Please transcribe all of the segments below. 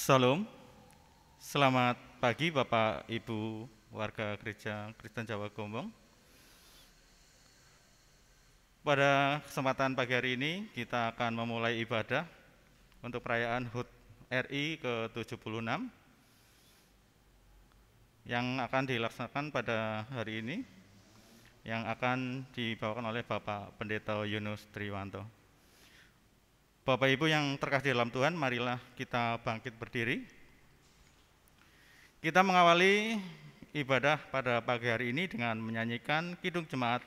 Salam, selamat pagi Bapak Ibu warga Gereja Kristen Jawa Gombong. Pada kesempatan pagi hari ini kita akan memulai ibadah untuk perayaan HUT RI ke-76 yang akan dilaksanakan pada hari ini, yang akan dibawakan oleh Bapak Pendeta Yunus Triwanto. Bapak Ibu yang terkasih dalam Tuhan, marilah kita bangkit berdiri. Kita mengawali ibadah pada pagi hari ini dengan menyanyikan Kidung Jemaat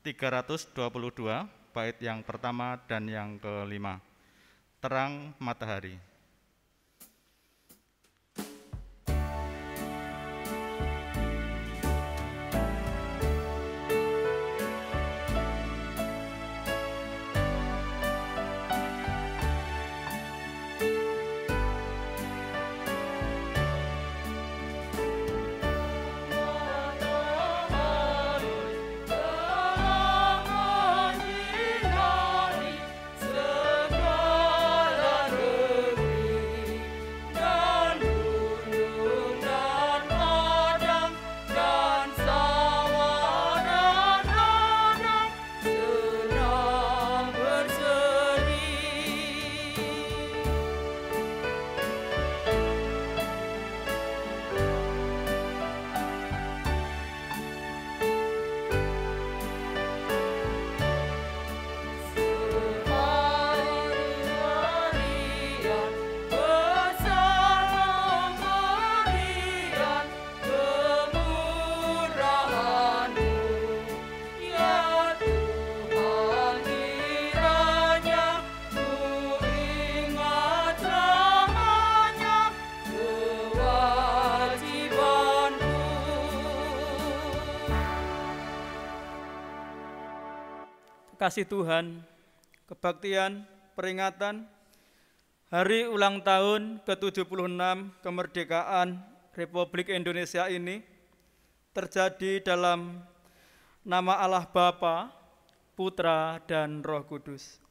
322, bait yang pertama dan yang kelima, Terang Matahari. Kasih Tuhan, kebaktian, peringatan Hari Ulang Tahun ke-76 Kemerdekaan Republik Indonesia ini terjadi dalam nama Allah Bapa, Putra, dan Roh Kudus.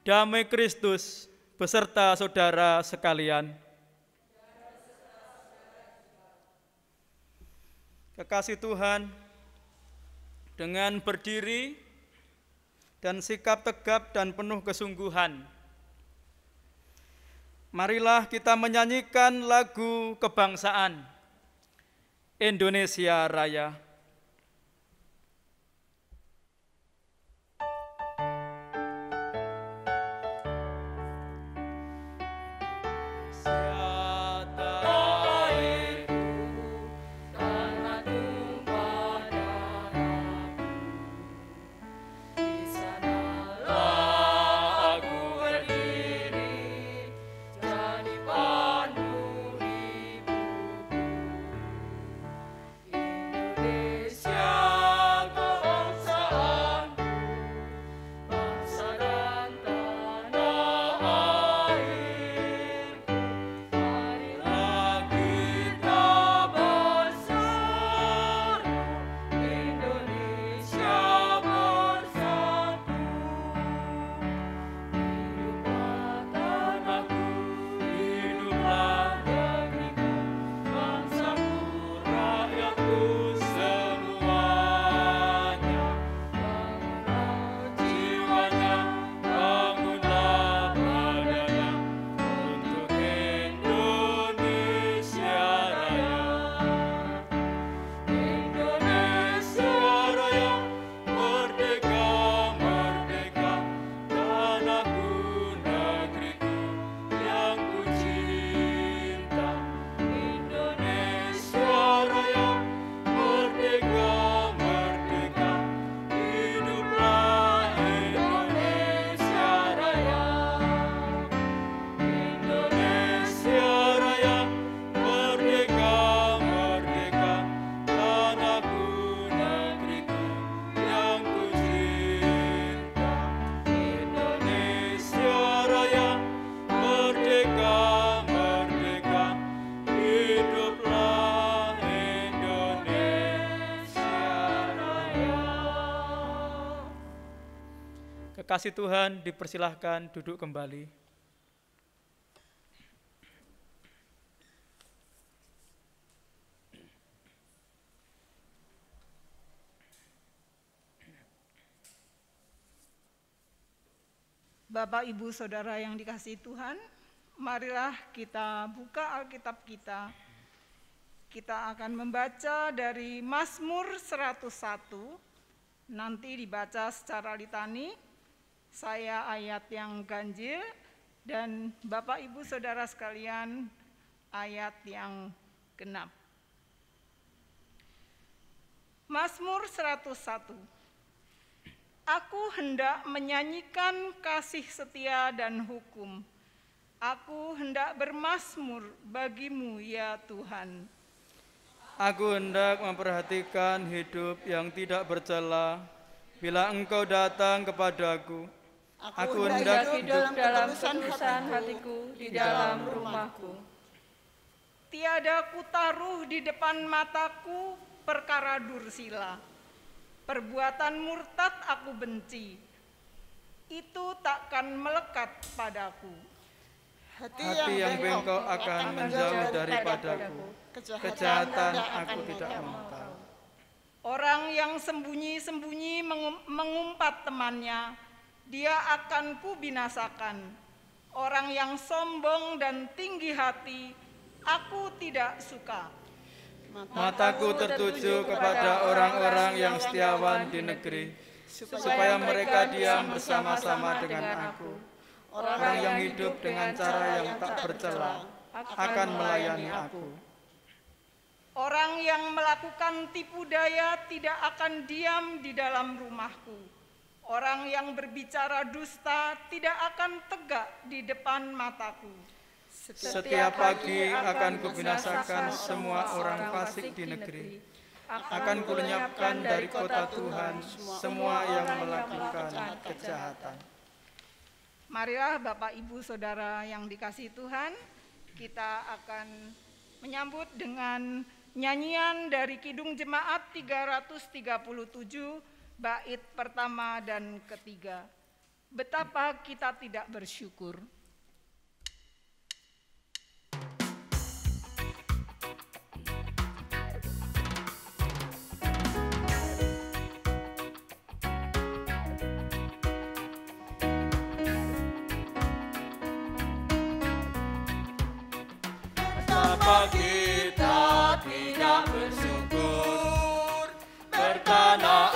Damai Kristus beserta saudara sekalian. Kekasih Tuhan, dengan berdiri dan sikap tegap dan penuh kesungguhan, marilah kita menyanyikan lagu kebangsaan Indonesia Raya. Indonesia kasih Tuhan dipersilahkan duduk kembali. Bapak, Ibu, Saudara yang dikasihi Tuhan, marilah kita buka Alkitab kita. Kita akan membaca dari Mazmur 101, nanti dibaca secara litani, saya ayat yang ganjil, dan Bapak, Ibu, Saudara sekalian ayat yang genap. Mazmur 101. Aku hendak menyanyikan kasih setia dan hukum. Aku hendak bermazmur bagimu ya Tuhan. Aku hendak memperhatikan hidup yang tidak bercela bila Engkau datang kepadaku. Aku hendak hidup dalam ketulusan hatiku di dalam rumahku. Tiada kutaruh di depan mataku perkara dursila. Perbuatan murtad aku benci, itu takkan melekat padaku. Hati yang bengkok akan menjauh daripadaku, kejahatan aku tidak mau tahu. Orang yang sembunyi-sembunyi mengumpat temannya, dia akan kubinasakan. Orang yang sombong dan tinggi hati, aku tidak suka. Mataku tertuju kepada orang-orang yang setiawan di negeri, supaya mereka diam bersama-sama dengan aku. Orang yang hidup dengan cara yang tak bercela akan melayani aku. Orang yang melakukan tipu daya tidak akan diam di dalam rumahku. Orang yang berbicara dusta tidak akan tegak di depan mataku. Setiap pagi akan kubinasakan semua orang fasik di negeri. Akan kulenyapkan dari kota Tuhan semua yang melakukan kejahatan. Marilah Bapak, Ibu, Saudara yang dikasihi Tuhan, kita akan menyambut dengan nyanyian dari Kidung Jemaat 337, bait pertama dan ketiga. Betapa kita tidak bersyukur. Betapa kita tidak bersyukur, bertanah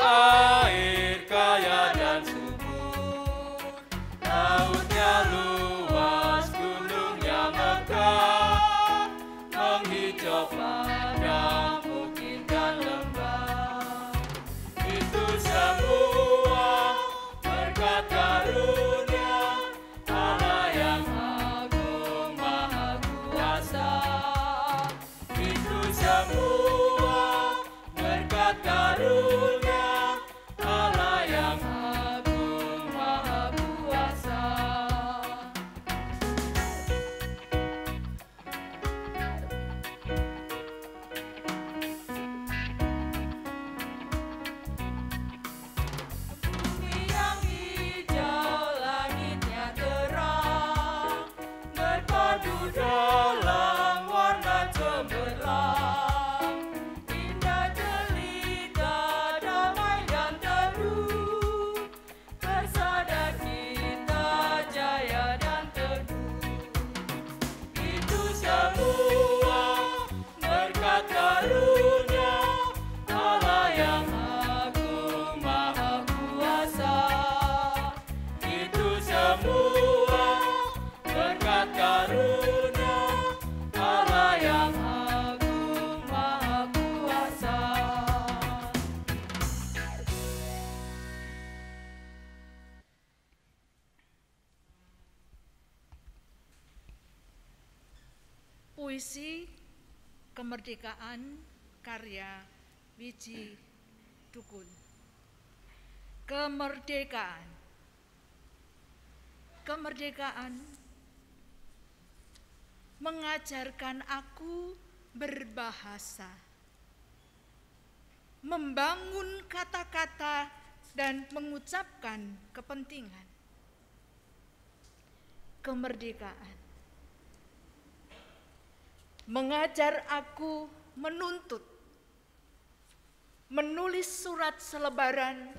air kaya dan subur, lautnya luas, gunungnya megah, menghijau padang bukit dan lembah. Itu semua berkat karunia Allah yang agung maha kuasa. Itu semua berkat karunia Allah yang agung maha kuasa. Bumi yang hijau, langitnya terang, berpadu dalam warna cemerlang. Indah jelita, damai dan teduh, bersada kita jaya dan teduh. Itu semua berkat karunia Allah yang agung maha kuasa. Itu semua berkat karunia Allah yang agung maha kuasa. Puisi Kemerdekaan karya Wiji Dukun. Kemerdekaan. Kemerdekaan mengajarkan aku berbahasa, membangun kata-kata dan mengucapkan kepentingan. kemerdekaan. Mengajar aku menuntut, menulis surat selebaran,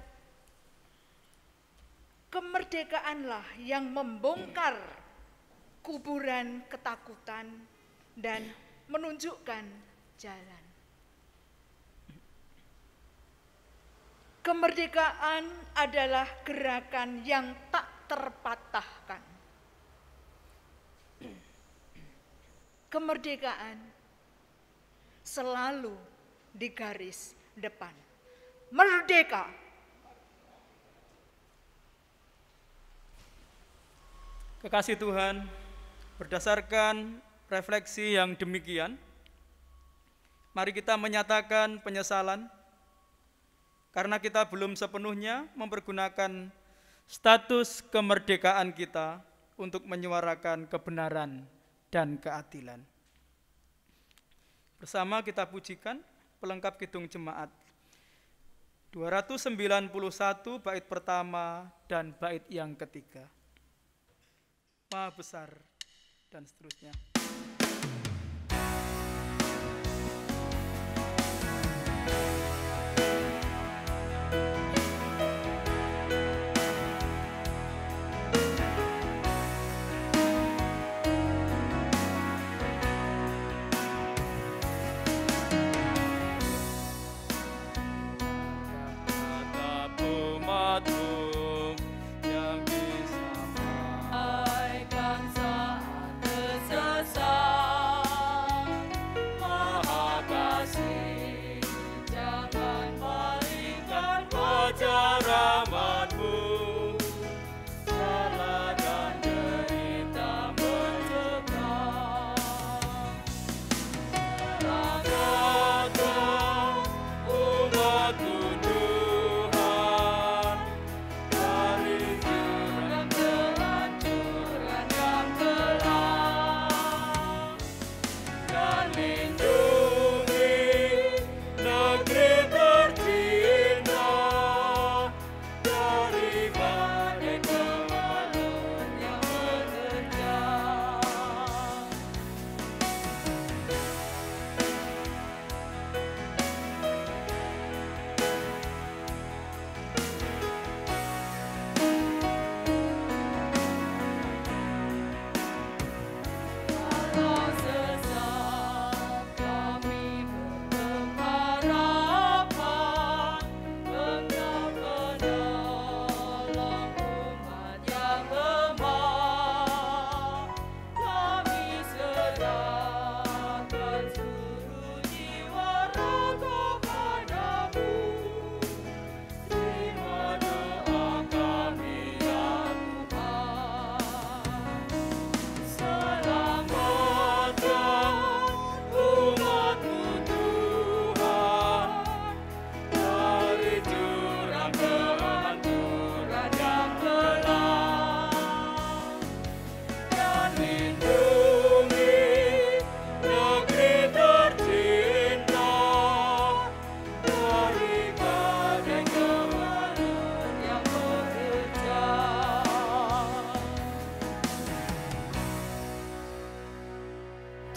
kemerdekaanlah yang membongkar kuburan ketakutan dan menunjukkan jalan. Kemerdekaan adalah gerakan yang tak terpatahkan. Kemerdekaan selalu di garis depan. Merdeka! Kekasih Tuhan, berdasarkan refleksi yang demikian, mari kita menyatakan penyesalan karena kita belum sepenuhnya mempergunakan status kemerdekaan kita untuk menyuarakan kebenaran dan keadilan. Bersama kita pujikan pelengkap Kidung Jemaat 291 bait pertama dan bait yang ketiga. Maha besar dan seterusnya.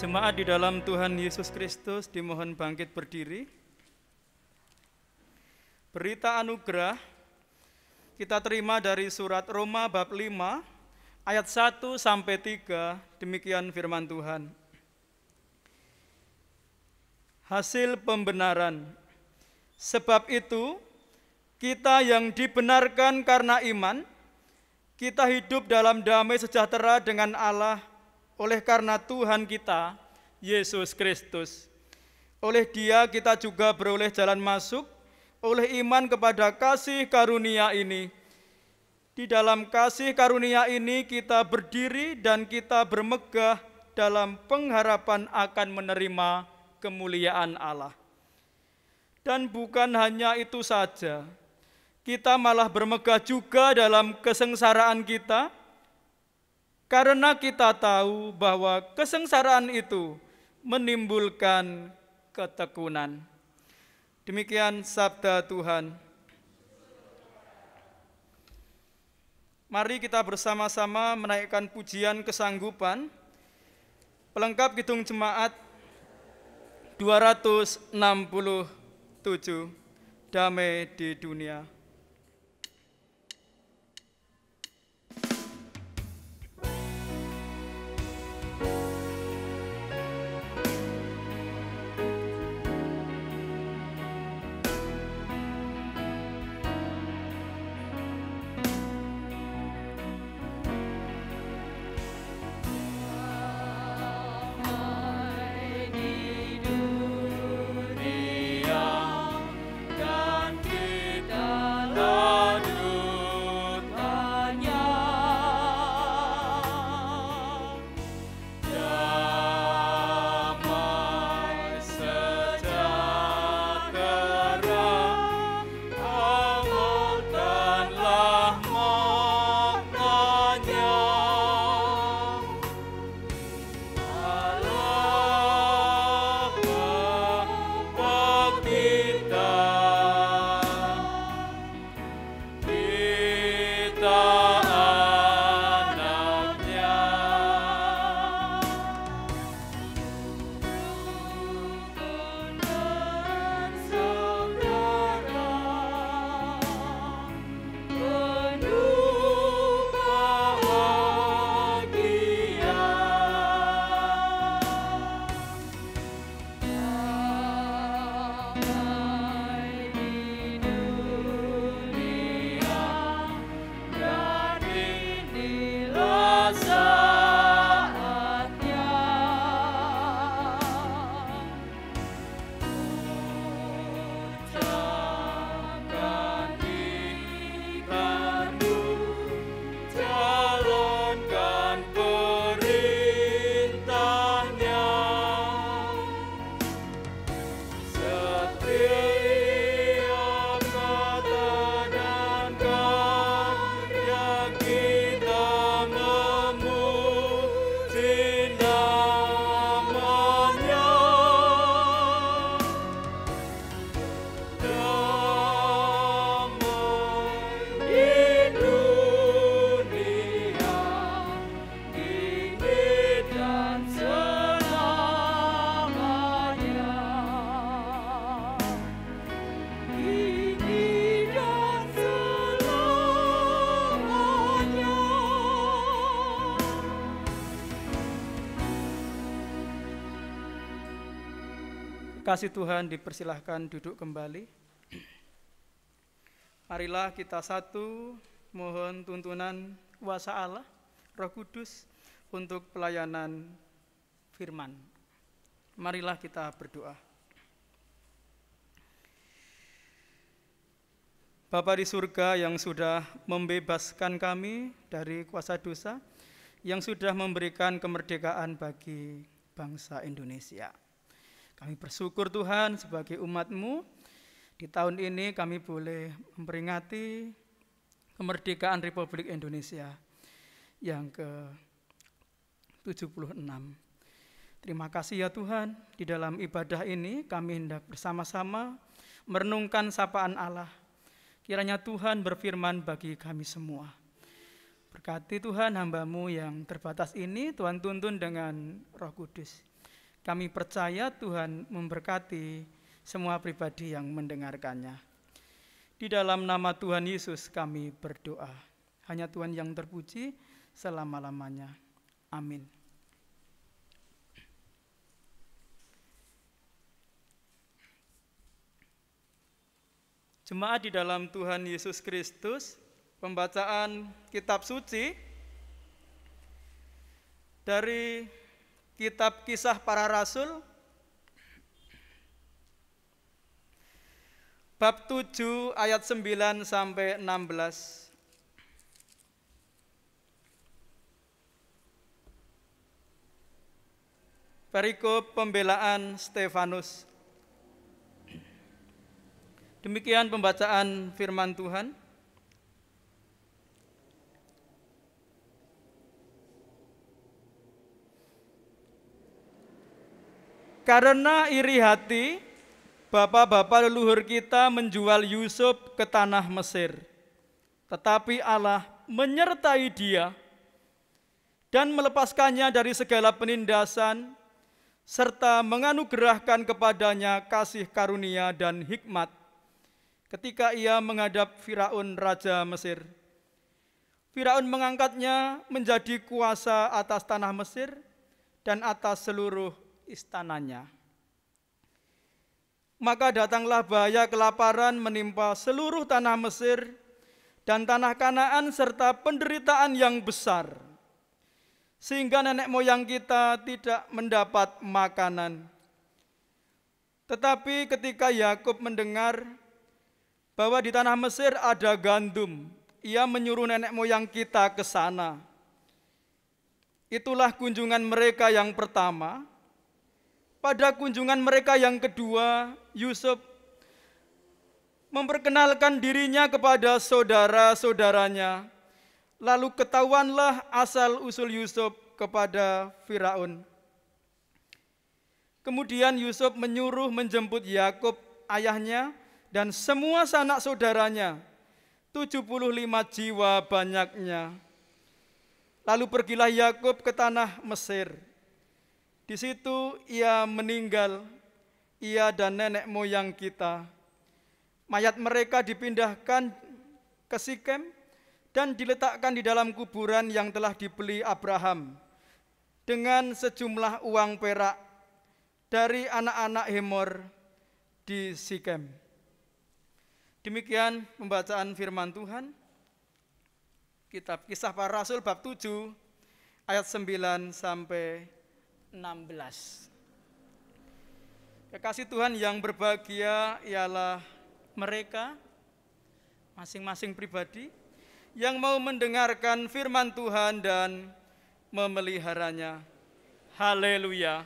Jemaat di dalam Tuhan Yesus Kristus dimohon bangkit berdiri. Berita anugerah kita terima dari surat Roma bab 5 ayat 1 sampai 3, demikian firman Tuhan. Hasil pembenaran. Sebab itu kita yang dibenarkan karena iman, kita hidup dalam damai sejahtera dengan Allah oleh karena Tuhan kita, Yesus Kristus. Oleh Dia kita juga beroleh jalan masuk, oleh iman kepada kasih karunia ini. Di dalam kasih karunia ini kita berdiri dan kita bermegah dalam pengharapan akan menerima kemuliaan Allah. Dan bukan hanya itu saja, kita malah bermegah juga dalam kesengsaraan kita, karena kita tahu bahwa kesengsaraan itu menimbulkan ketekunan. Demikian sabda Tuhan. Mari kita bersama-sama menaikkan pujian kesanggupan, pelengkap Kidung Jemaat 267, Damai di Dunia. Kasih Tuhan, dipersilahkan duduk kembali. Marilah kita satu mohon tuntunan kuasa Allah, Roh Kudus untuk pelayanan firman. Marilah kita berdoa. Bapa di surga yang sudah membebaskan kami dari kuasa dosa, yang sudah memberikan kemerdekaan bagi bangsa Indonesia. Kami bersyukur Tuhan sebagai umat-Mu, di tahun ini kami boleh memperingati kemerdekaan Republik Indonesia yang ke-76. Terima kasih ya Tuhan, di dalam ibadah ini kami hendak bersama-sama merenungkan sapaan Allah. Kiranya Tuhan berfirman bagi kami semua. Berkati Tuhan hamba-Mu yang terbatas ini, Tuhan tuntun dengan Roh Kudus. Kami percaya Tuhan memberkati semua pribadi yang mendengarkannya. Di dalam nama Tuhan Yesus kami berdoa. Hanya Tuhan yang terpuji selama-lamanya. Amin. Jemaat di dalam Tuhan Yesus Kristus, pembacaan kitab suci dari Kitab Kisah Para Rasul, bab 7 ayat 9 sampai 16. Perikop pembelaan Stefanus. Demikian pembacaan firman Tuhan. Karena iri hati, bapak-bapak leluhur kita menjual Yusuf ke tanah Mesir. Tetapi Allah menyertai dia dan melepaskannya dari segala penindasan, serta menganugerahkan kepadanya kasih karunia dan hikmat ketika ia menghadap Firaun Raja Mesir. Firaun mengangkatnya menjadi kuasa atas tanah Mesir dan atas seluruh istananya. Maka datanglah bahaya kelaparan menimpa seluruh tanah Mesir dan tanah Kanaan serta penderitaan yang besar, sehingga nenek moyang kita tidak mendapat makanan. Tetapi ketika Yakub mendengar bahwa di tanah Mesir ada gandum, ia menyuruh nenek moyang kita ke sana. Itulah kunjungan mereka yang pertama. Pada kunjungan mereka yang kedua, Yusuf memperkenalkan dirinya kepada saudara-saudaranya. Lalu ketahuanlah asal-usul Yusuf kepada Firaun. Kemudian Yusuf menyuruh menjemput Yakub ayahnya dan semua sanak saudaranya, 75 jiwa banyaknya. Lalu pergilah Yakub ke tanah Mesir. Di situ ia meninggal, ia dan nenek moyang kita. Mayat mereka dipindahkan ke Sikem dan diletakkan di dalam kuburan yang telah dibeli Abraham dengan sejumlah uang perak dari anak-anak Hemor di Sikem. Demikian pembacaan firman Tuhan. Kitab Kisah Para Rasul bab 7 ayat 9 sampai 16. Kekasih Tuhan yang berbahagia ialah mereka masing-masing pribadi yang mau mendengarkan firman Tuhan dan memeliharanya. Haleluya.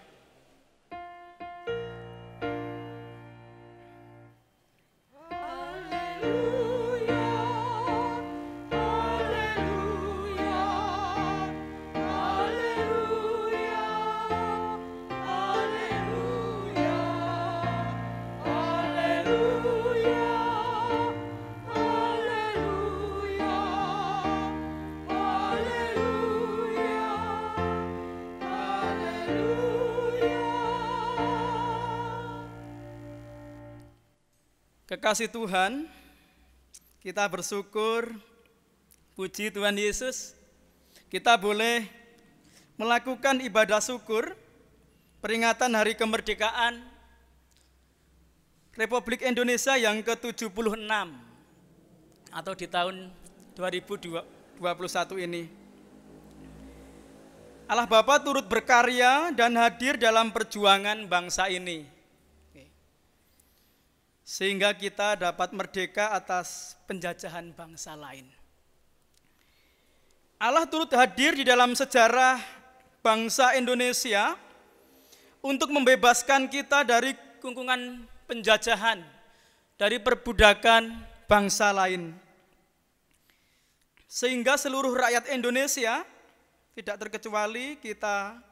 Kekasih Tuhan, kita bersyukur, puji Tuhan Yesus, kita boleh melakukan ibadah syukur, peringatan Hari Kemerdekaan Republik Indonesia yang ke-76 atau di tahun 2021 ini. Allah Bapa turut berkarya dan hadir dalam perjuangan bangsa ini, sehingga kita dapat merdeka atas penjajahan bangsa lain. Allah turut hadir di dalam sejarah bangsa Indonesia untuk membebaskan kita dari kungkungan penjajahan, dari perbudakan bangsa lain. Sehingga seluruh rakyat Indonesia, tidak terkecuali kita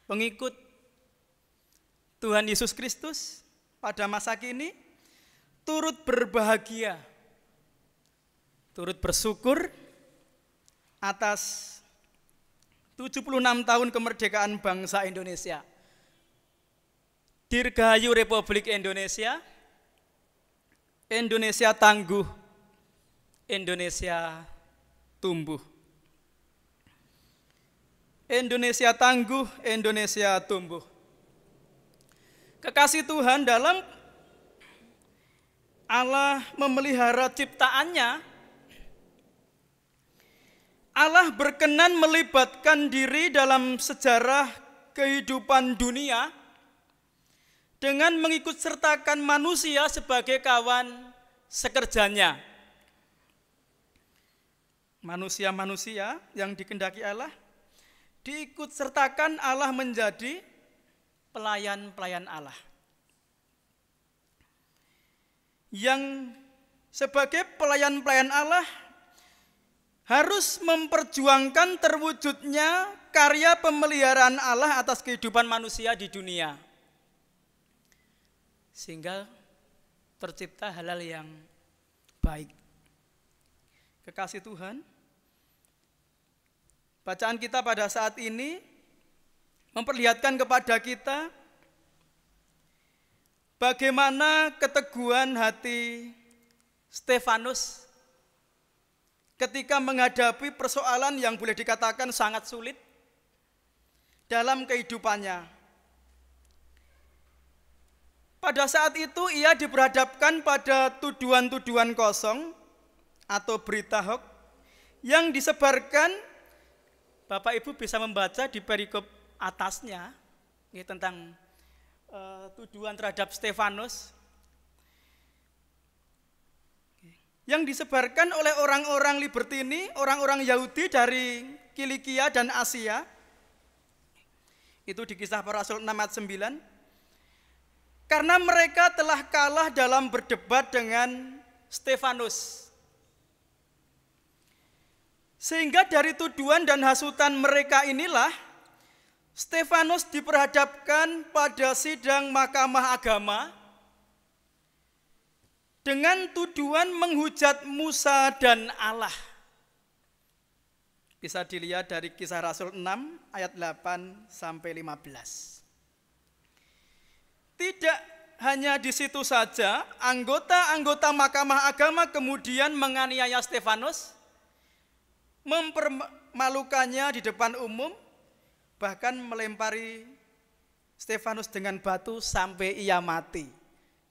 pengikut Tuhan Yesus Kristus, pada masa kini turut berbahagia, turut bersyukur atas 76 tahun kemerdekaan bangsa Indonesia. Dirgahayu Republik Indonesia, Indonesia tangguh, Indonesia tumbuh. Indonesia tangguh, Indonesia tumbuh. Kekasih Tuhan, dalam Allah memelihara ciptaannya, Allah berkenan melibatkan diri dalam sejarah kehidupan dunia dengan mengikut sertakan manusia sebagai kawan sekerjanya. Manusia-manusia yang dikehendaki Allah diikut sertakan Allah menjadi pelayan-pelayan Allah. Yang sebagai pelayan-pelayan Allah harus memperjuangkan terwujudnya karya pemeliharaan Allah atas kehidupan manusia di dunia. Sehingga tercipta halal yang baik. Kekasih Tuhan, Bacaan kita pada saat ini memperlihatkan kepada kita bagaimana keteguhan hati Stefanus ketika menghadapi persoalan yang boleh dikatakan sangat sulit dalam kehidupannya. Pada saat itu ia diperhadapkan pada tuduhan-tuduhan kosong atau berita hoax yang disebarkan. Bapak Ibu bisa membaca di perikop atasnya ini tentang tuduhan terhadap Stefanus yang disebarkan oleh orang-orang Libertini, orang-orang Yahudi dari Kilikia dan Asia. Itu di Kisah Para Rasul 6 ayat 9. Karena mereka telah kalah dalam berdebat dengan Stefanus. Sehingga dari tuduhan dan hasutan mereka inilah Stefanus diperhadapkan pada sidang Mahkamah Agama dengan tuduhan menghujat Musa dan Allah. Bisa dilihat dari Kisah Rasul 6 ayat 8 sampai 15. Tidak hanya di situ saja, anggota-anggota Mahkamah Agama kemudian menganiaya Stefanus, mempermalukannya di depan umum, bahkan melempari Stefanus dengan batu sampai ia mati.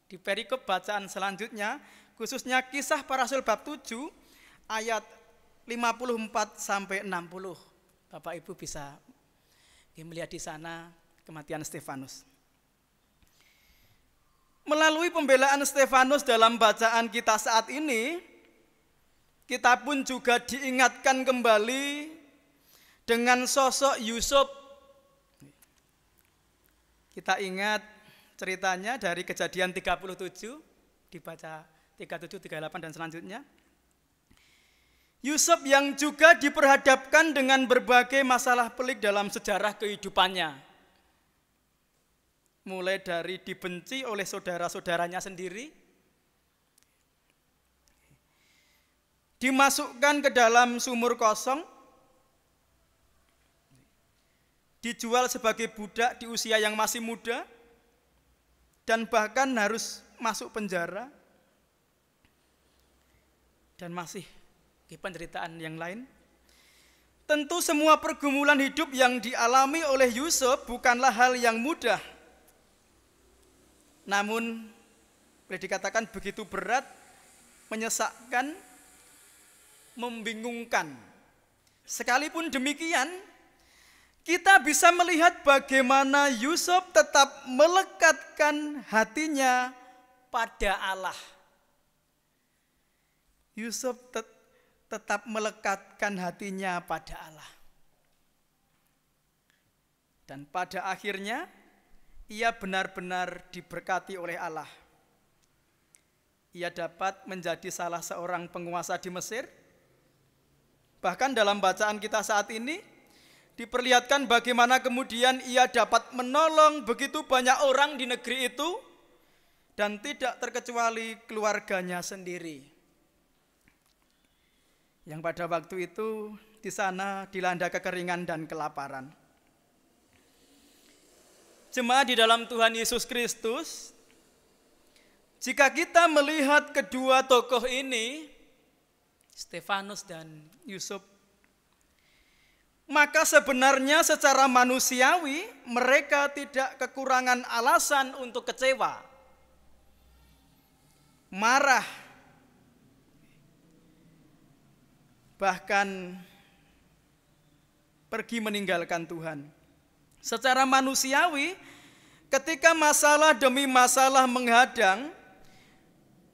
Di perikop bacaan selanjutnya, khususnya Kisah Para Rasul bab 7 ayat 54 sampai 60. Bapak Ibu bisa melihat di sana kematian Stefanus. Melalui pembelaan Stefanus dalam bacaan kita saat ini, kita pun juga diingatkan kembali dengan sosok Yusuf. Kita ingat ceritanya dari Kejadian 37, dibaca 37, 38 dan selanjutnya. Yusuf yang juga diperhadapkan dengan berbagai masalah pelik dalam sejarah kehidupannya. Mulai dari dibenci oleh saudara-saudaranya sendiri, dimasukkan ke dalam sumur kosong, dijual sebagai budak di usia yang masih muda, dan bahkan harus masuk penjara, dan masih penderitaan yang lain. Tentu semua pergumulan hidup yang dialami oleh Yusuf bukanlah hal yang mudah. Namun boleh dikatakan begitu berat, menyesakkan, membingungkan. Sekalipun demikian, kita bisa melihat bagaimana Yusuf tetap melekatkan hatinya pada Allah. Yusuf tetap melekatkan hatinya pada Allah. Dan pada akhirnya ia benar-benar diberkati oleh Allah. Ia dapat menjadi salah seorang penguasa di Mesir. Bahkan dalam bacaan kita saat ini diperlihatkan bagaimana kemudian ia dapat menolong begitu banyak orang di negeri itu dan tidak terkecuali keluarganya sendiri. Yang pada waktu itu di sana dilanda kekeringan dan kelaparan. Jemaat di dalam Tuhan Yesus Kristus, jika kita melihat kedua tokoh ini, Stefanus dan Yusuf, maka sebenarnya secara manusiawi mereka tidak kekurangan alasan untuk kecewa, marah, bahkan pergi meninggalkan Tuhan. Secara manusiawi, ketika masalah demi masalah menghadang,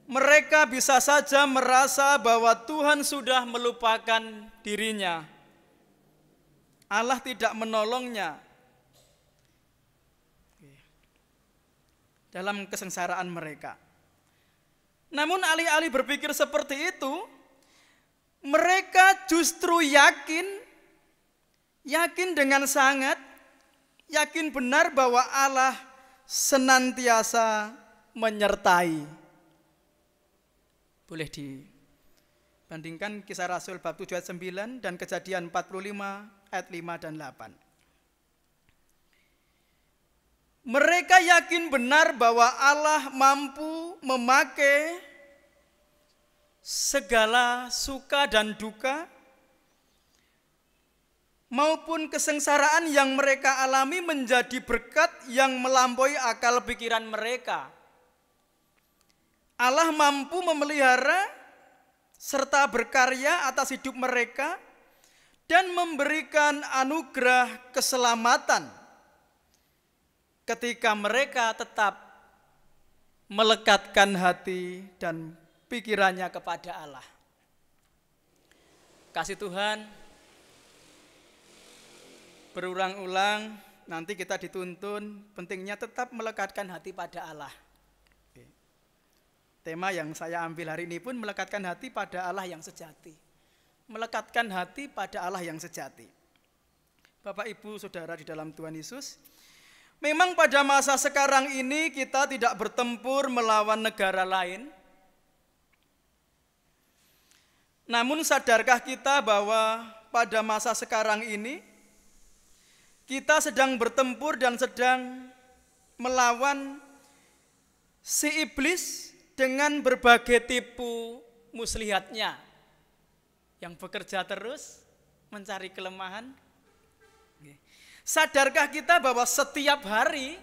mereka bisa saja merasa bahwa Tuhan sudah melupakan dirinya. Allah tidak menolongnya dalam kesengsaraan mereka. Namun alih-alih berpikir seperti itu, mereka justru yakin dengan sangat, yakin benar bahwa Allah senantiasa menyertai. Boleh dibandingkan Kisah Rasul bab 7 ayat 9 dan Kejadian 45 ayat 5 dan 8. Mereka yakin benar bahwa Allah mampu memakai segala suka dan duka maupun kesengsaraan yang mereka alami menjadi berkat yang melampaui akal pikiran mereka. Allah mampu memelihara serta berkarya atas hidup mereka dan memberikan anugerah keselamatan ketika mereka tetap melekatkan hati dan pikirannya kepada Allah. Kasih Tuhan, berulang-ulang nanti kita dituntun pentingnya tetap melekatkan hati pada Allah. Tema yang saya ambil hari ini pun melekatkan hati pada Allah yang sejati. Melekatkan hati pada Allah yang sejati. Bapak, Ibu, Saudara di dalam Tuhan Yesus, memang pada masa sekarang ini kita tidak bertempur melawan negara lain. Namun sadarkah kita bahwa pada masa sekarang ini kita sedang bertempur dan sedang melawan si iblis dengan berbagai tipu muslihatnya yang bekerja terus mencari kelemahan. Sadarkah kita bahwa setiap hari,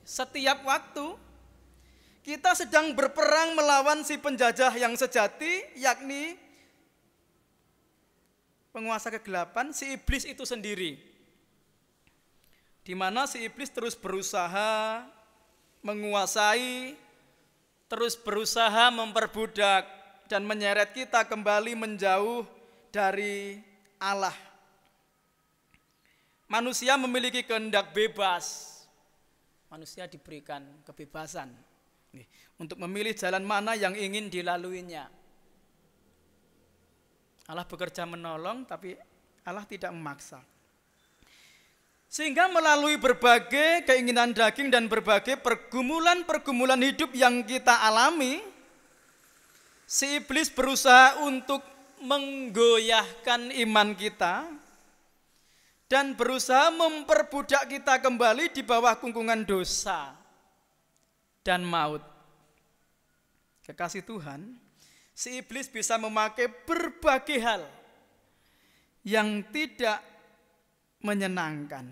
setiap waktu kita sedang berperang melawan si penjajah yang sejati, yakni penguasa kegelapan, si iblis itu sendiri. Di mana si iblis terus berusaha menguasai, terus berusaha memperbudak dan menyeret kita kembali menjauh dari Allah. Manusia memiliki kehendak bebas. Manusia diberikan kebebasan untuk memilih jalan mana yang ingin dilaluinya. Allah bekerja menolong, tapi Allah tidak memaksa. Sehingga melalui berbagai keinginan daging dan berbagai pergumulan-pergumulan hidup yang kita alami, si iblis berusaha untuk menggoyahkan iman kita dan berusaha memperbudak kita kembali di bawah kungkungan dosa dan maut. Kekasih Tuhan, si iblis bisa memakai berbagai hal yang tidak menyenangkan.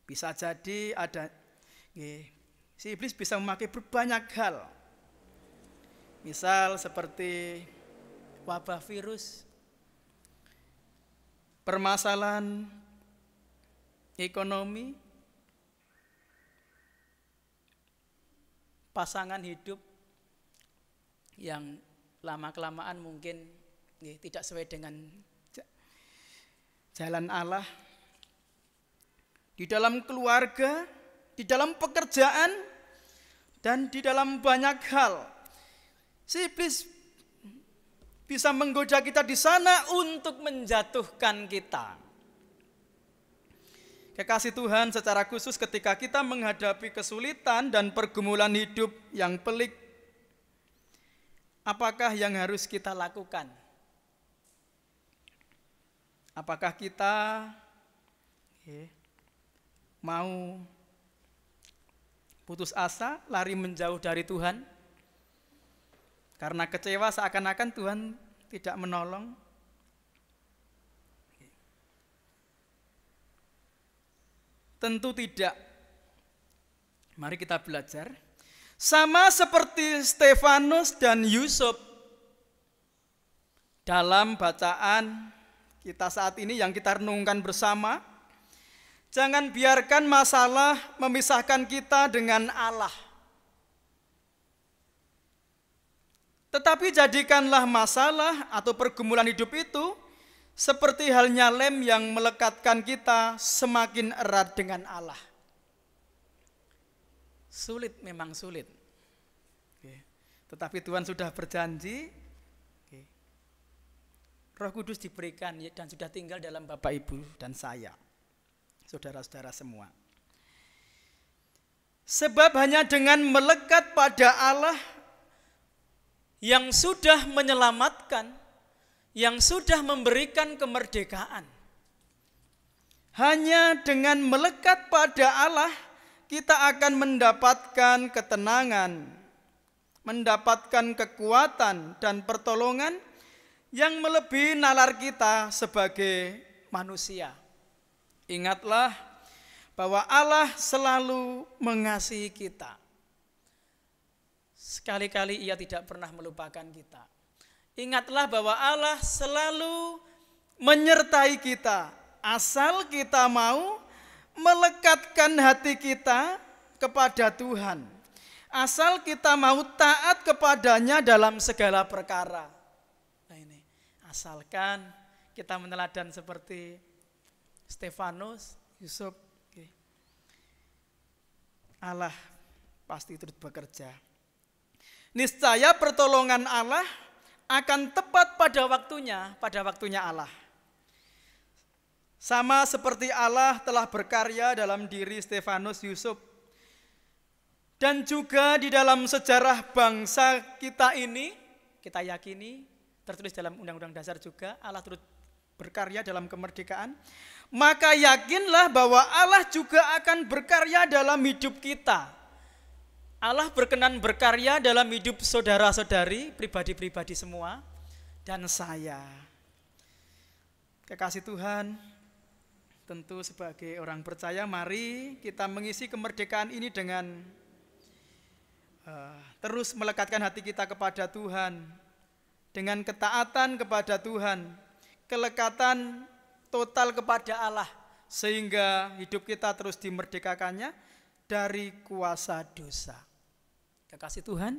Bisa jadi si iblis bisa memakai berbanyak hal. Misal seperti wabah virus, permasalahan ekonomi, pasangan hidup yang lama-kelamaan mungkin tidak sesuai dengan jalan Allah, di dalam keluarga, di dalam pekerjaan, dan di dalam banyak hal. Si iblis bisa menggoda kita di sana untuk menjatuhkan kita. Kekasih Tuhan, secara khusus ketika kita menghadapi kesulitan dan pergumulan hidup yang pelik, apakah yang harus kita lakukan? Apakah kita mau putus asa, lari menjauh dari Tuhan? Karena kecewa seakan-akan Tuhan tidak menolong. Tentu tidak. Mari kita belajar. Sama seperti Stefanus dan Yusuf dalam bacaan kita saat ini yang kita renungkan bersama, jangan biarkan masalah memisahkan kita dengan Allah. Tetapi jadikanlah masalah atau pergumulan hidup itu seperti halnya lem yang melekatkan kita semakin erat dengan Allah. Sulit, memang sulit. Tetapi Tuhan sudah berjanji, Roh Kudus diberikan dan sudah tinggal dalam Bapak, Ibu, dan saya, saudara-saudara semua. Sebab hanya dengan melekat pada Allah yang sudah menyelamatkan, yang sudah memberikan kemerdekaan. Hanya dengan melekat pada Allah, kita akan mendapatkan ketenangan, mendapatkan kekuatan dan pertolongan yang melebihi nalar kita sebagai manusia. Ingatlah bahwa Allah selalu mengasihi kita. Sekali-kali Ia tidak pernah melupakan kita. Ingatlah bahwa Allah selalu menyertai kita, asal kita mau melekatkan hati kita kepada Tuhan. Asal kita mau taat kepadanya dalam segala perkara. Nah ini, asalkan kita meneladan seperti Stefanus, Yusuf. Allah pasti turut bekerja. Niscaya pertolongan Allah akan tepat pada waktunya Allah. Sama seperti Allah telah berkarya dalam diri Stefanus, Yusuf, dan juga di dalam sejarah bangsa kita ini, kita yakini, tertulis dalam Undang-Undang Dasar juga, Allah turut berkarya dalam kemerdekaan, maka yakinlah bahwa Allah juga akan berkarya dalam hidup kita. Allah berkenan berkarya dalam hidup saudara-saudari, pribadi-pribadi semua, dan saya. Kekasih Tuhan, tentu sebagai orang percaya, mari kita mengisi kemerdekaan ini dengan terus melekatkan hati kita kepada Tuhan, dengan ketaatan kepada Tuhan, kelekatan total kepada Allah, sehingga hidup kita terus dimerdekakannya dari kuasa dosa. Kekasih Tuhan,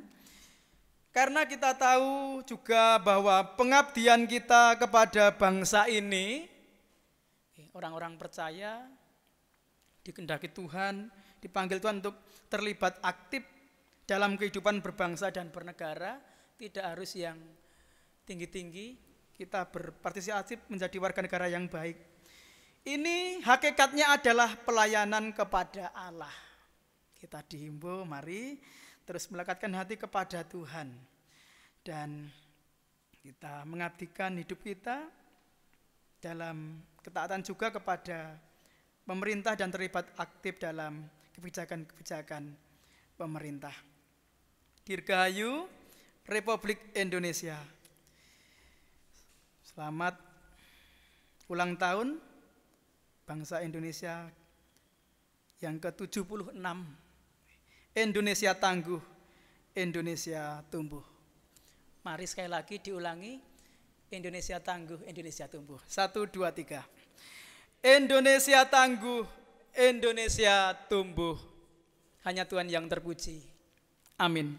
karena kita tahu juga bahwa pengabdian kita kepada bangsa ini, orang-orang percaya dikehendaki Tuhan, dipanggil Tuhan untuk terlibat aktif dalam kehidupan berbangsa dan bernegara, tidak harus yang tinggi-tinggi, kita berpartisipasi menjadi warga negara yang baik. Ini hakikatnya adalah pelayanan kepada Allah. Kita dihimbau, mari terus melekatkan hati kepada Tuhan, dan kita mengabdikan hidup kita dalam ketaatan juga kepada pemerintah dan terlibat aktif dalam kebijakan-kebijakan pemerintah. Dirgahayu Republik Indonesia. Selamat ulang tahun bangsa Indonesia yang ke-76. Indonesia tangguh, Indonesia tumbuh. Mari sekali lagi diulangi, Indonesia tangguh, Indonesia tumbuh. 1, 2, 3. Indonesia tangguh, Indonesia tumbuh. Hanya Tuhan yang terpuji. Amin.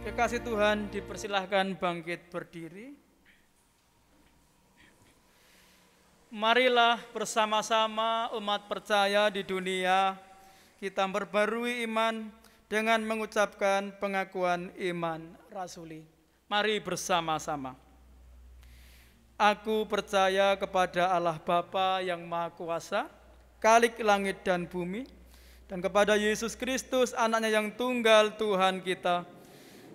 Kekasih Tuhan, dipersilahkan bangkit berdiri. Marilah bersama-sama umat percaya di dunia kita memperbarui iman dengan mengucapkan pengakuan iman rasuli. Mari bersama-sama. Aku percaya kepada Allah Bapa yang Maha Kuasa, Khalik langit dan bumi, dan kepada Yesus Kristus, anaknya yang tunggal Tuhan kita,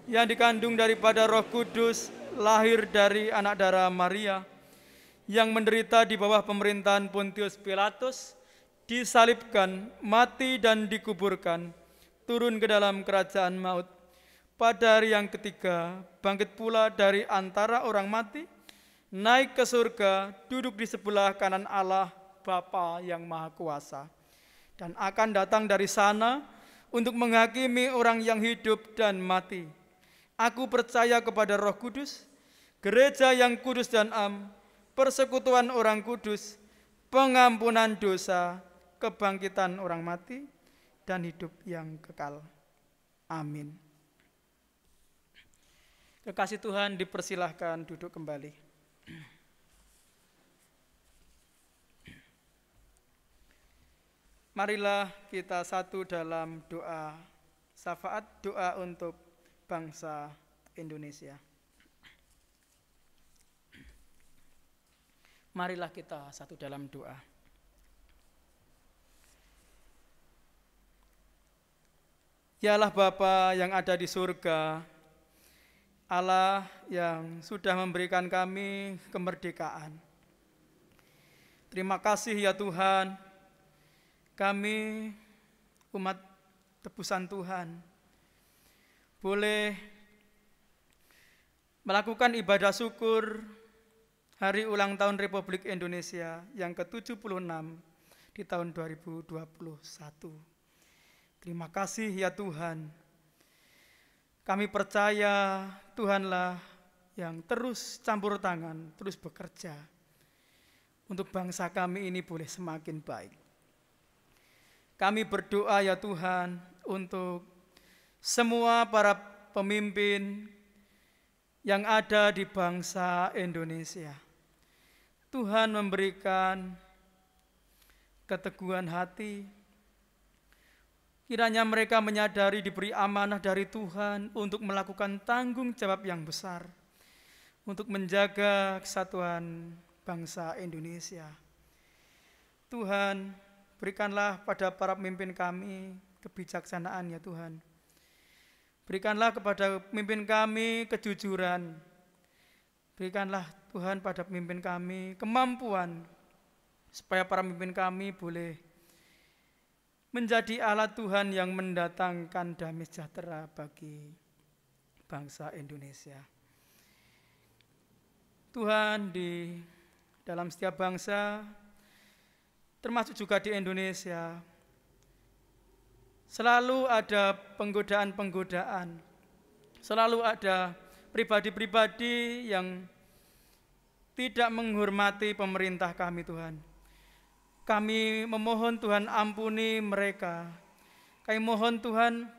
yang dikandung daripada Roh Kudus, lahir dari anak darah Maria, yang menderita di bawah pemerintahan Pontius Pilatus, disalibkan, mati dan dikuburkan, turun ke dalam kerajaan maut. Pada hari yang ketiga, bangkit pula dari antara orang mati, naik ke surga, duduk di sebelah kanan Allah Bapa yang Maha Kuasa, dan akan datang dari sana untuk menghakimi orang yang hidup dan mati. Aku percaya kepada Roh Kudus, gereja yang kudus dan am, persekutuan orang kudus, pengampunan dosa, kebangkitan orang mati, dan hidup yang kekal. Amin. Kekasih Tuhan, dipersilahkan duduk kembali. Marilah kita satu dalam doa syafaat, doa untuk bangsa Indonesia. Marilah kita satu dalam doa. Ya Allah Bapa yang ada di surga, Allah yang sudah memberikan kami kemerdekaan. Terima kasih ya Tuhan, kami umat tebusan Tuhan boleh melakukan ibadah syukur hari ulang tahun Republik Indonesia yang ke-76 di tahun 2021. Terima kasih ya Tuhan. Kami percaya Tuhanlah yang terus campur tangan, terus bekerja untuk bangsa kami ini boleh semakin baik. Kami berdoa ya Tuhan untuk semua para pemimpin yang ada di bangsa Indonesia. Tuhan memberikan keteguhan hati. Kiranya mereka menyadari diberi amanah dari Tuhan untuk melakukan tanggung jawab yang besar untuk menjaga kesatuan bangsa Indonesia. Tuhan, berikanlah pada para pemimpin kami kebijaksanaan ya Tuhan. Berikanlah kepada pemimpin kami kejujuran. Berikanlah Tuhan pada pemimpin kami kemampuan supaya para pemimpin kami boleh menjadi alat Tuhan yang mendatangkan damai sejahtera bagi bangsa Indonesia. Tuhan, di dalam setiap bangsa, termasuk juga di Indonesia, selalu ada penggodaan-penggodaan, selalu ada pribadi-pribadi yang tidak menghormati pemerintah kami Tuhan. Kami memohon Tuhan ampuni mereka. Kami mohon Tuhan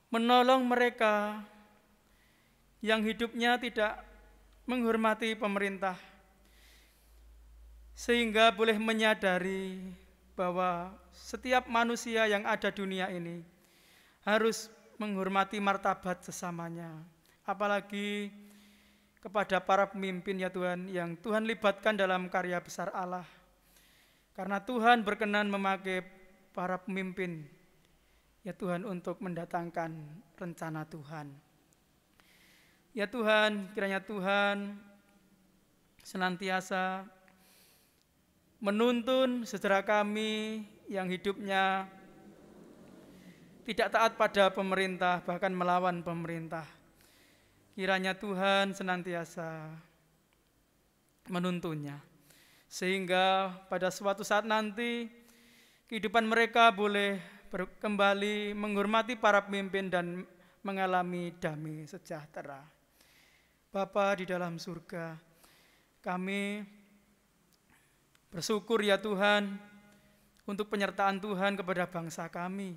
menolong mereka yang hidupnya tidak menghormati pemerintah, sehingga boleh menyadari bahwa setiap manusia yang ada dunia ini harus menghormati martabat sesamanya. Apalagi kepada para pemimpin ya Tuhan, yang Tuhan libatkan dalam karya besar Allah. Karena Tuhan berkenan memakai para pemimpin ya Tuhan untuk mendatangkan rencana Tuhan. Ya Tuhan, kiranya Tuhan senantiasa menuntun saudara kami yang hidupnya tidak taat pada pemerintah, bahkan melawan pemerintah. Kiranya Tuhan senantiasa menuntunnya, sehingga pada suatu saat nanti kehidupan mereka boleh kembali menghormati para pemimpin dan mengalami damai sejahtera. Bapa di dalam surga, kami bersyukur ya Tuhan untuk penyertaan Tuhan kepada bangsa kami.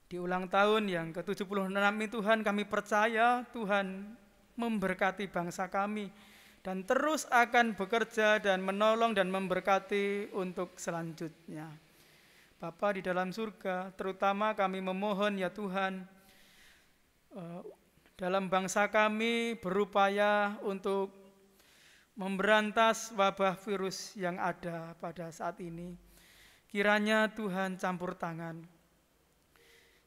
Di ulang tahun yang ke-76 ini Tuhan, kami percaya Tuhan memberkati bangsa kami dan terus akan bekerja dan menolong dan memberkati untuk selanjutnya. Bapa di dalam surga, terutama kami memohon ya Tuhan, dalam bangsa kami berupaya untuk memberantas wabah virus yang ada pada saat ini. Kiranya Tuhan campur tangan.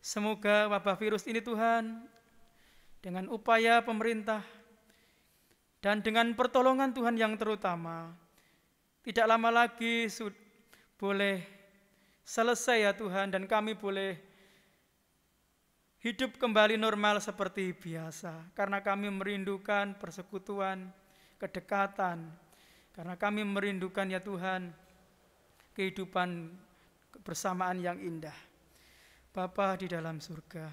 Semoga wabah virus ini Tuhan, dengan upaya pemerintah dan dengan pertolongan Tuhan yang terutama, tidak lama lagi boleh selesai ya Tuhan, dan kami boleh hidup kembali normal seperti biasa, karena kami merindukan persekutuan, kedekatan, karena kami merindukan ya Tuhan kehidupan kebersamaan yang indah. Bapa di dalam surga,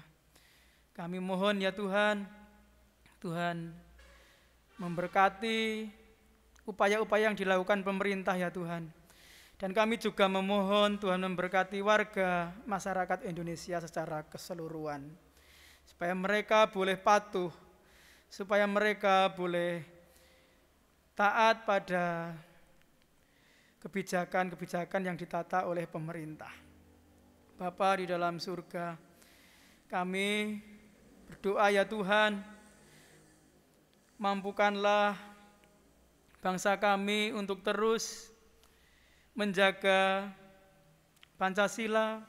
kami mohon ya Tuhan, Tuhan memberkati upaya-upaya yang dilakukan pemerintah ya Tuhan. Dan kami juga memohon Tuhan memberkati warga masyarakat Indonesia secara keseluruhan, supaya mereka boleh patuh, supaya mereka boleh taat pada kebijakan-kebijakan yang ditata oleh pemerintah. Bapa di dalam surga, kami berdoa ya Tuhan, mampukanlah bangsa kami untuk terus menjaga Pancasila,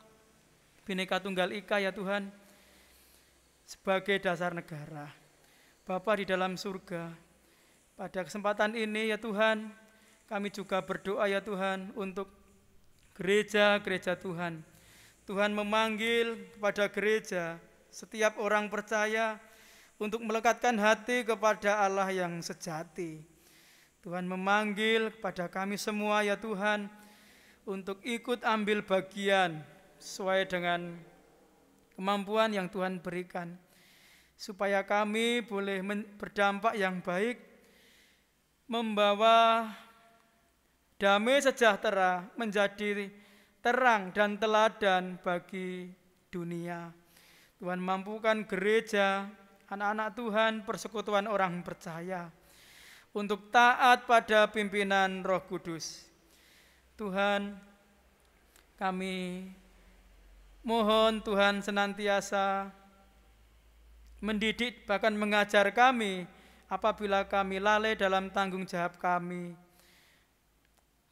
Bhinneka Tunggal Ika ya Tuhan, sebagai dasar negara. Bapa di dalam surga, pada kesempatan ini ya Tuhan, kami juga berdoa ya Tuhan untuk gereja-gereja Tuhan. Tuhan memanggil kepada gereja setiap orang percaya untuk melekatkan hati kepada Allah yang sejati. Tuhan memanggil kepada kami semua ya Tuhan untuk ikut ambil bagian sesuai dengan kemampuan yang Tuhan berikan, supaya kami boleh berdampak yang baik, membawa damai sejahtera menjadi terang dan teladan bagi dunia. Tuhan mampukan gereja, anak-anak Tuhan, persekutuan orang percaya untuk taat pada pimpinan Roh Kudus. Tuhan, kami mohon Tuhan senantiasa mendidik bahkan mengajar kami apabila kami lalai dalam tanggung jawab kami,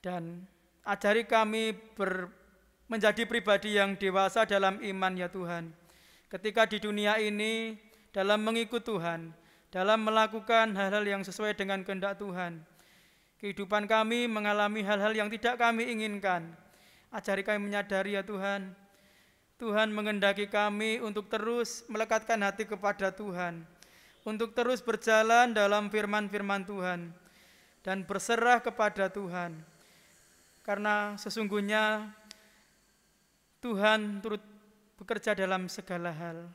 dan ajari kami menjadi pribadi yang dewasa dalam iman ya Tuhan. Ketika di dunia ini dalam mengikut Tuhan, dalam melakukan hal-hal yang sesuai dengan kehendak Tuhan, kehidupan kami mengalami hal-hal yang tidak kami inginkan. Ajari kami menyadari ya Tuhan, Tuhan menghendaki kami untuk terus melekatkan hati kepada Tuhan, untuk terus berjalan dalam firman-firman Tuhan, dan berserah kepada Tuhan. Karena sesungguhnya Tuhan turut bekerja dalam segala hal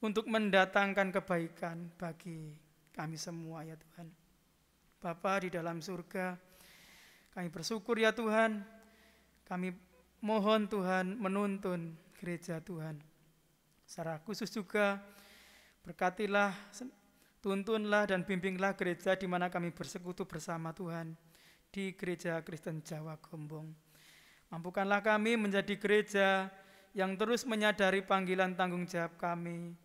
untuk mendatangkan kebaikan bagi kami semua ya Tuhan. Bapa di dalam surga, kami bersyukur ya Tuhan, kami mohon Tuhan menuntun gereja Tuhan. Secara khusus juga berkatilah, tuntunlah dan bimbinglah gereja di mana kami bersekutu bersama Tuhan, di Gereja Kristen Jawa Gombong. Mampukanlah kami menjadi gereja yang terus menyadari panggilan tanggung jawab kami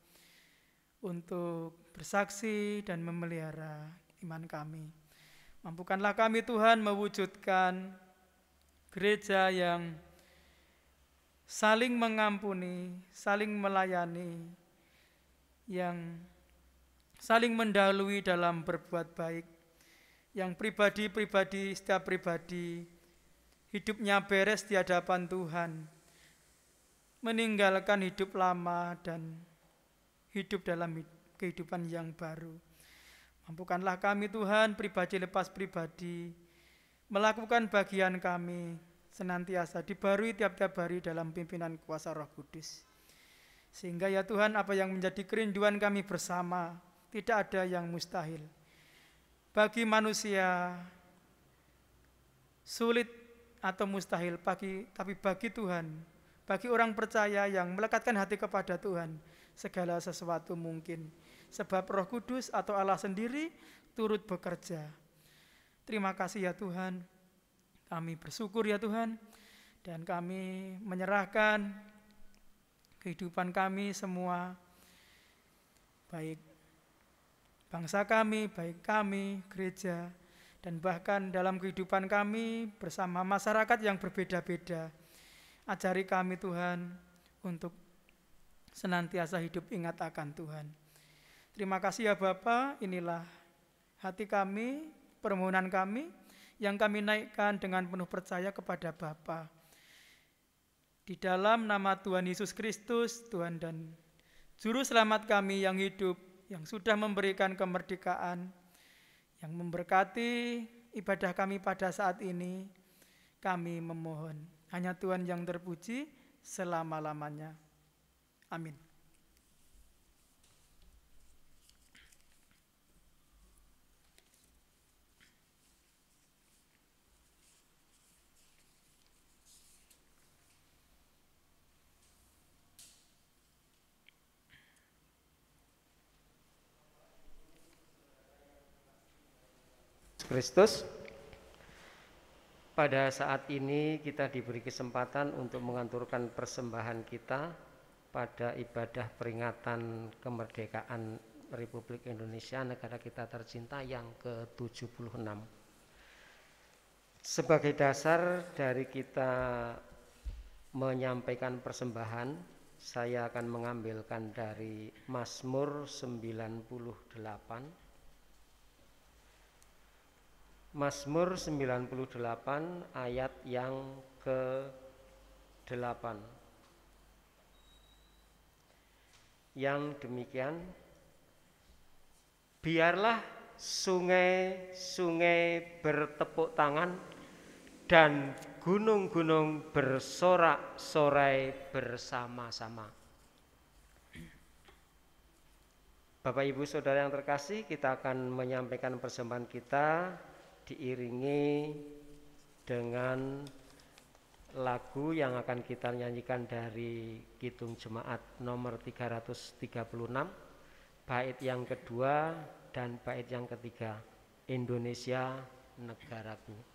untuk bersaksi dan memelihara iman kami. Mampukanlah kami Tuhan mewujudkan gereja yang saling mengampuni, saling melayani, yang saling mendahului dalam berbuat baik, yang pribadi-pribadi, setiap pribadi hidupnya beres di hadapan Tuhan, meninggalkan hidup lama dan hidup dalam kehidupan yang baru. Mampukanlah kami Tuhan, pribadi lepas pribadi, melakukan bagian kami senantiasa dibarui tiap-tiap hari dalam pimpinan kuasa Roh Kudus. Sehingga ya Tuhan, apa yang menjadi kerinduan kami bersama, tidak ada yang mustahil. Bagi manusia sulit atau mustahil, tapi bagi Tuhan, bagi orang percaya yang melekatkan hati kepada Tuhan, segala sesuatu mungkin. Sebab Roh Kudus atau Allah sendiri turut bekerja. Terima kasih ya Tuhan, kami bersyukur ya Tuhan, dan kami menyerahkan kehidupan kami semua, baik bangsa kami, baik kami, gereja, dan bahkan dalam kehidupan kami bersama masyarakat yang berbeda-beda. Ajari kami Tuhan untuk senantiasa hidup ingat akan Tuhan. Terima kasih ya Bapa, inilah hati kami, permohonan kami. yang kami naikkan dengan penuh percaya kepada Bapa. Di dalam nama Tuhan Yesus Kristus, Tuhan dan Juru Selamat kami yang hidup, yang sudah memberikan kemerdekaan, yang memberkati ibadah kami pada saat ini, kami memohon. Hanya Tuhan yang terpuji selama-lamanya. Amin. Kristus. Pada saat ini kita diberi kesempatan untuk mengaturkan persembahan kita pada ibadah peringatan kemerdekaan Republik Indonesia, negara kita tercinta yang ke-76. Sebagai dasar dari kita menyampaikan persembahan, saya akan mengambilkan dari Mazmur 98. Mazmur 98 ayat yang ke-8. Yang demikian, biarlah sungai-sungai bertepuk tangan dan gunung-gunung bersorak-sorai bersama-sama. Bapak Ibu Saudara yang terkasih, kita akan menyampaikan persembahan kita diiringi dengan lagu yang akan kita nyanyikan dari Kidung Jemaat nomor 336, bait yang kedua dan bait yang ketiga, Indonesia Negaraku.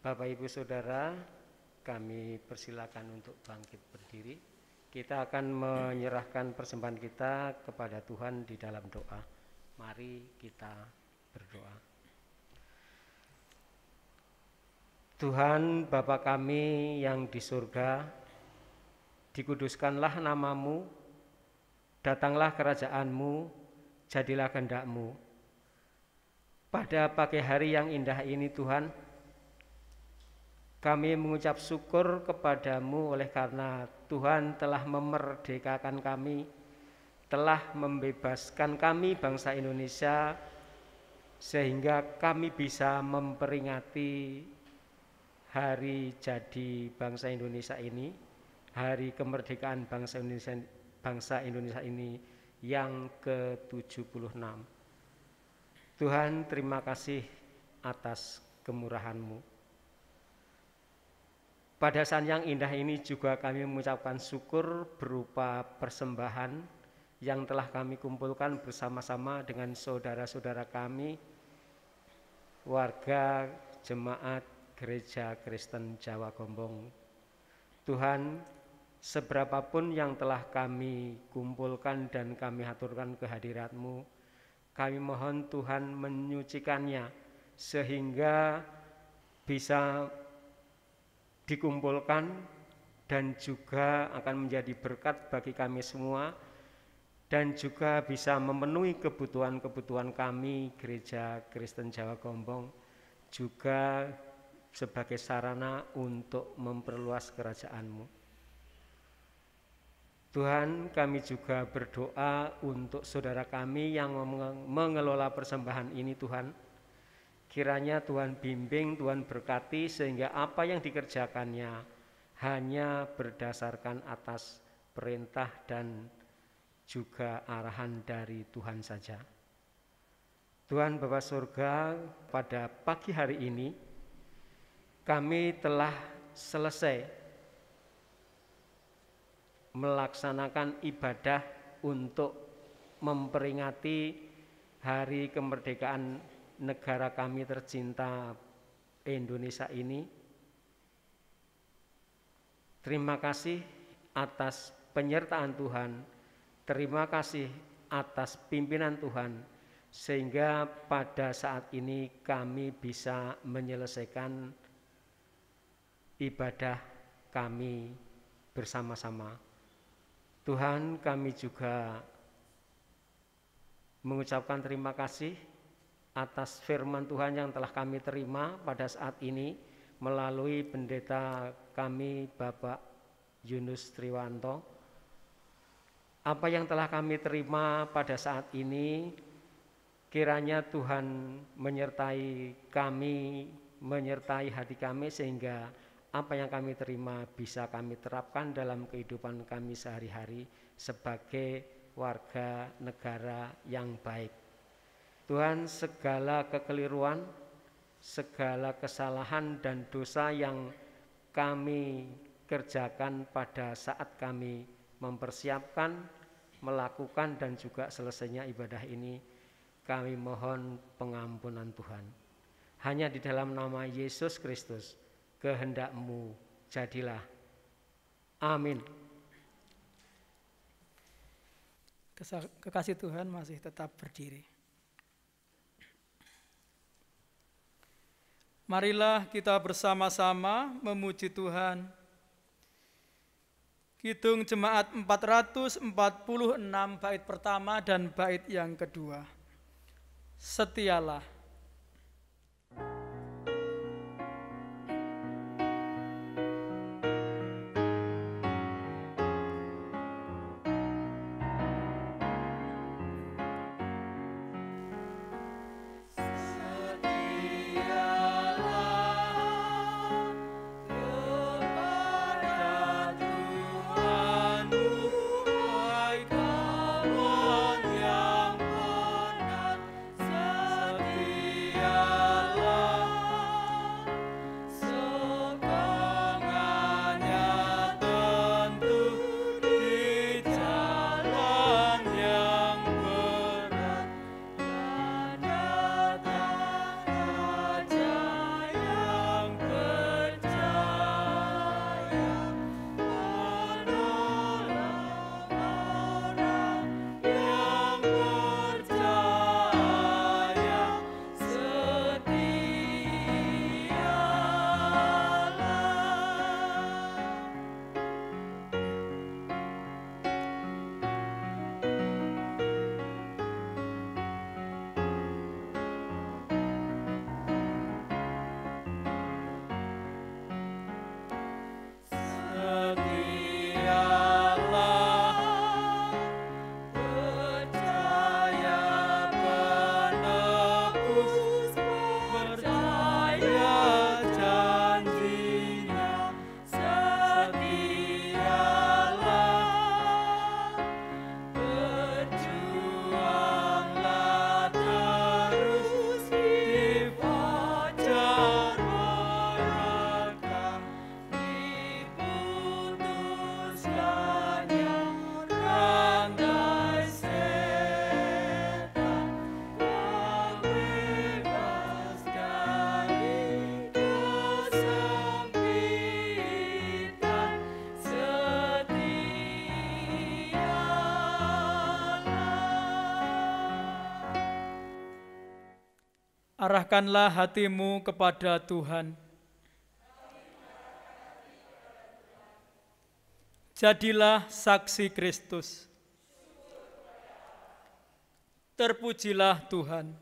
Bapak Ibu Saudara, kami persilakan untuk bangkit berdiri. Kita akan menyerahkan persembahan kita kepada Tuhan di dalam doa. Mari kita berdoa. Tuhan Bapa kami yang di surga, dikuduskanlah nama-Mu, datanglah kerajaan-Mu, jadilah kehendak-Mu. Pada pagi hari yang indah ini Tuhan, kami mengucap syukur kepada-Mu oleh karena Tuhan telah memerdekakan kami, telah membebaskan kami bangsa Indonesia, sehingga kami bisa memperingati hari jadi bangsa Indonesia ini, hari kemerdekaan bangsa Indonesia ini yang ke-76. Tuhan, terima kasih atas kemurahan-Mu. Pada saat yang indah ini juga kami mengucapkan syukur berupa persembahan yang telah kami kumpulkan bersama-sama dengan saudara-saudara kami, warga jemaat Gereja Kristen Jawa Gombong. Tuhan, seberapapun yang telah kami kumpulkan dan kami haturkan kehadirat-Mu, kami mohon Tuhan menyucikannya sehingga bisa dikumpulkan dan juga akan menjadi berkat bagi kami semua dan juga bisa memenuhi kebutuhan-kebutuhan kami Gereja Kristen Jawa Gombong, juga sebagai sarana untuk memperluas kerajaan-Mu. Tuhan, kami juga berdoa untuk saudara kami yang mengelola persembahan ini Tuhan. Kiranya Tuhan bimbing, Tuhan berkati sehingga apa yang dikerjakannya hanya berdasarkan atas perintah dan juga arahan dari Tuhan saja. Tuhan Bapa Surga, pada pagi hari ini kami telah selesai melaksanakan ibadah untuk memperingati hari kemerdekaan negara kami tercinta Indonesia ini. Terima kasih atas penyertaan Tuhan, terima kasih atas pimpinan Tuhan, sehingga pada saat ini kami bisa menyelesaikan ibadah kami bersama-sama. Tuhan, kami juga mengucapkan terima kasih atas firman Tuhan yang telah kami terima pada saat ini melalui pendeta kami Bapak Yunus Triwanto. Apa yang telah kami terima pada saat ini, kiranya Tuhan menyertai kami, menyertai hati kami sehingga apa yang kami terima bisa kami terapkan dalam kehidupan kami sehari-hari sebagai warga negara yang baik. Tuhan, segala kekeliruan, segala kesalahan dan dosa yang kami kerjakan pada saat kami mempersiapkan, melakukan dan juga selesainya ibadah ini, kami mohon pengampunan Tuhan. Hanya di dalam nama Yesus Kristus, kehendak-Mu jadilah. Amin. Kekasih Tuhan masih tetap berdiri. Marilah kita bersama-sama memuji Tuhan. Kidung Jemaat 446 bait pertama dan bait yang kedua. Setialah. Arahkanlah hatimu kepada Tuhan. Jadilah saksi Kristus. Terpujilah Tuhan.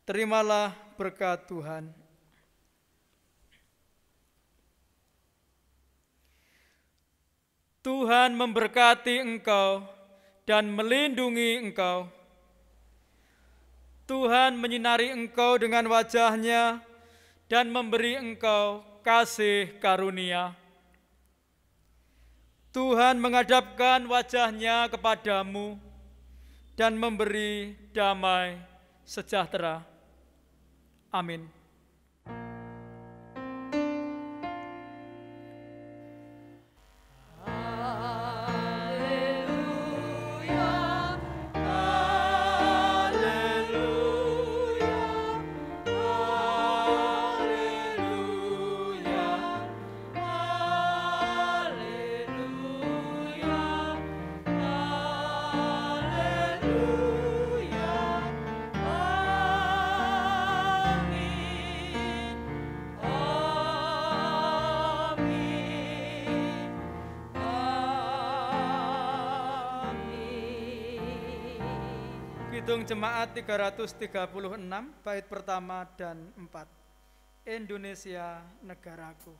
Terimalah berkat Tuhan. Tuhan memberkati engkau dan melindungi engkau. Tuhan menyinari engkau dengan wajah-Nya dan memberi engkau kasih karunia. Tuhan menghadapkan wajah-Nya kepadamu dan memberi damai sejahtera. Amin. Kidung Jemaat 336, bait pertama dan 4. Indonesia negaraku.